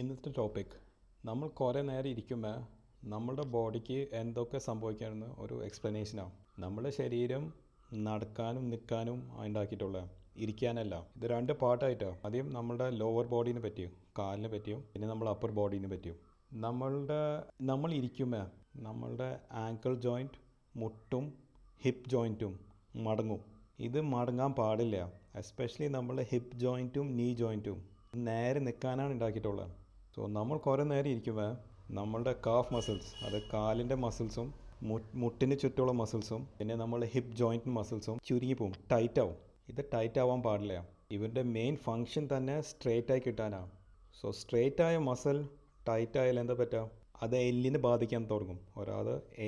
ഇന്നത്തെ ടോപ്പിക് നമ്മൾ കുറേ നേരം ഇരിക്കുമ്പോൾ നമ്മുടെ ബോഡിക്ക് എന്തൊക്കെ സംഭവിക്കാമെന്ന് ഒരു എക്സ്പ്ലനേഷനാണ്. നമ്മുടെ ശരീരം നടക്കാനും നിൽക്കാനും ഉണ്ടാക്കിയിട്ടുള്ളത്, ഇരിക്കാനല്ല. ഇത് രണ്ട് പാർട്ടായിട്ടാണ്. ആദ്യം നമ്മുടെ ലോവർ ബോഡീനെ പറ്റിയും കാലിനെ പറ്റിയും പിന്നെ നമ്മൾ അപ്പർ ബോഡീനെ പറ്റിയും. നമ്മൾ ഇരിക്കുമ്പോൾ നമ്മളുടെ ആങ്കിൾ ജോയിൻറ്റ്, മുട്ടും ഹിപ്പ് ജോയിൻറ്റും മടങ്ങും. ഇത് മടങ്ങാൻ പാടില്ല. എസ്പെഷ്യലി നമ്മളുടെ ഹിപ്പ് ജോയിൻറ്റും നീ ജോയിൻറ്റും നേരെ നിൽക്കാനാണ് ഉണ്ടാക്കിയിട്ടുള്ളത്. സോ നമ്മൾ കുറേ നേരം ഇരിക്കുമ്പോൾ നമ്മളുടെ കാഫ് മസിൽസ്, അത് കാലിൻ്റെ മസിൽസും മുട്ടിന് ചുറ്റുമുള്ള മസിൽസും പിന്നെ നമ്മളുടെ ഹിപ്പ് ജോയിൻറ്റ് മസിൽസും ചുരുങ്ങിപ്പോവും, ടൈറ്റ് ആവും. ഇത് ടൈറ്റ് ആവാൻ പാടില്ല. ഇവരുടെ മെയിൻ ഫങ്ഷൻ തന്നെ സ്ട്രേറ്റ് ആയി കിട്ടാനാണ്. സോ സ്ട്രേറ്റ് ആയ മസിൽ ടൈറ്റ് ആയാൽ എന്താ പറ്റുക, അത് എല്ലിനെ ബാധിക്കാൻ തുടങ്ങും.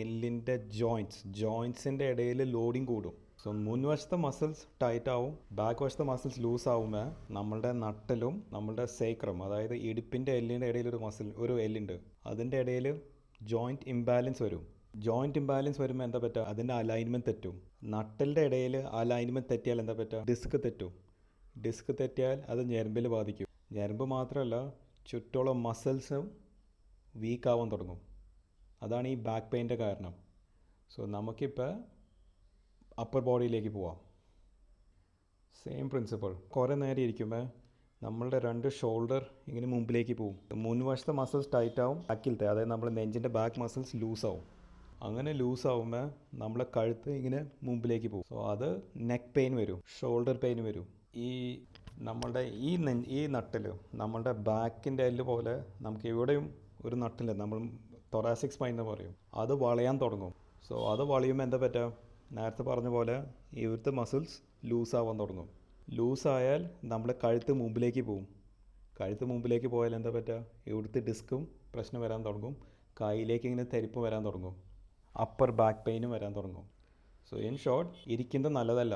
എല്ലിൻ്റെ ജോയിൻറ്റ്സിൻ്റെ ഇടയിൽ ലോഡിങ് കൂടും. സോ മുൻവശത്തെ മസിൽസ് ടൈറ്റ് ആവും, ബാക്ക് വശത്തെ മസിൽസ് ലൂസ് ആവുമ്പോൾ നമ്മളുടെ നട്ടലും നമ്മളുടെ സേക്രം, അതായത് ഇടുപ്പിൻ്റെ എല്ലിൻ്റെ ഇടയിൽ ഒരു എല്ലുണ്ട്, അതിൻ്റെ ഇടയിൽ ജോയിൻറ്റ് ഇംബാലൻസ് വരും. ജോയിൻറ്റ് ഇംബാലൻസ് വരുമ്പോൾ എന്താ പറ്റുക, അതിൻ്റെ അലൈൻമെൻറ്റ് തെറ്റും. നട്ടലിൻ്റെ ഇടയിൽ അലൈൻമെൻറ്റ് തെറ്റിയാൽ എന്താ പറ്റുക, ഡിസ്ക് തെറ്റും. ഡിസ്ക് തെറ്റിയാൽ അത് ഞരമ്പിൽ ബാധിക്കും. ഞരമ്പ് മാത്രമല്ല, ചുറ്റുമുള്ള മസിൽസും വീക്കാവാൻ തുടങ്ങും. അതാണ് ഈ ബാക്ക് പെയിൻ്റെ കാരണം. സോ നമുക്കിപ്പോൾ അപ്പർ ബോഡിയിലേക്ക് പോവാം. Same principle. കുറേ നേരം ഇരിക്കുമ്പോൾ നമ്മളുടെ രണ്ട് ഷോൾഡർ ഇങ്ങനെ മുമ്പിലേക്ക് പോകും. മുൻവശത്തെ മസിൽസ് ടൈറ്റ് ആവും, ബാക്കിലത്തെ അതായത് നമ്മുടെ നെഞ്ചിൻ്റെ ബാക്ക് മസിൽസ് ലൂസാവും. അങ്ങനെ ലൂസാവുമ്പോൾ നമ്മളെ കഴുത്ത് ഇങ്ങനെ മുമ്പിലേക്ക് പോകും. സോ അത് നെക്ക് പെയിൻ വരും, ഷോൾഡർ പെയിൻ വരും. നമ്മളുടെ ഈ നട്ടിൽ നമ്മളുടെ ബാക്കിൻ്റെ എല്ല് പോലെ നമുക്ക് എവിടെയും ഒരു നട്ടില്ല, നമ്മൾ തൊറാസിക് സ്പൈൻ എന്ന് പറയും, അത് വളയാൻ തുടങ്ങും. സോ അത് വളയുമ്പോൾ എന്താ പറ്റുക, നേരത്തെ പറഞ്ഞ പോലെ ഇവിടുത്തെ മസിൽസ് ലൂസാവാൻ തുടങ്ങും. ലൂസായാൽ നമ്മൾ കഴുത്ത് മുമ്പിലേക്ക് പോകും. കഴുത്ത് മുമ്പിലേക്ക് പോയാൽ എന്താ പറ്റുക, ഇവിടുത്തെ ഡിസ്കും പ്രശ്നം വരാൻ തുടങ്ങും. കൈയിലേക്ക് ഇങ്ങനെ തരിപ്പ് വരാൻ തുടങ്ങും. അപ്പർ ബാക്ക് പെയിനും വരാൻ തുടങ്ങും. സോ ഇൻ ഷോർട്ട്, ഇരിക്കുന്നത് നല്ലതല്ല.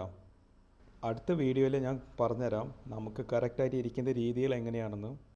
അടുത്ത വീഡിയോയിൽ ഞാൻ പറഞ്ഞുതരാം നമുക്ക് കറക്റ്റായിട്ട് ഇരിക്കുന്ന രീതികൾ എങ്ങനെയാണെന്ന്.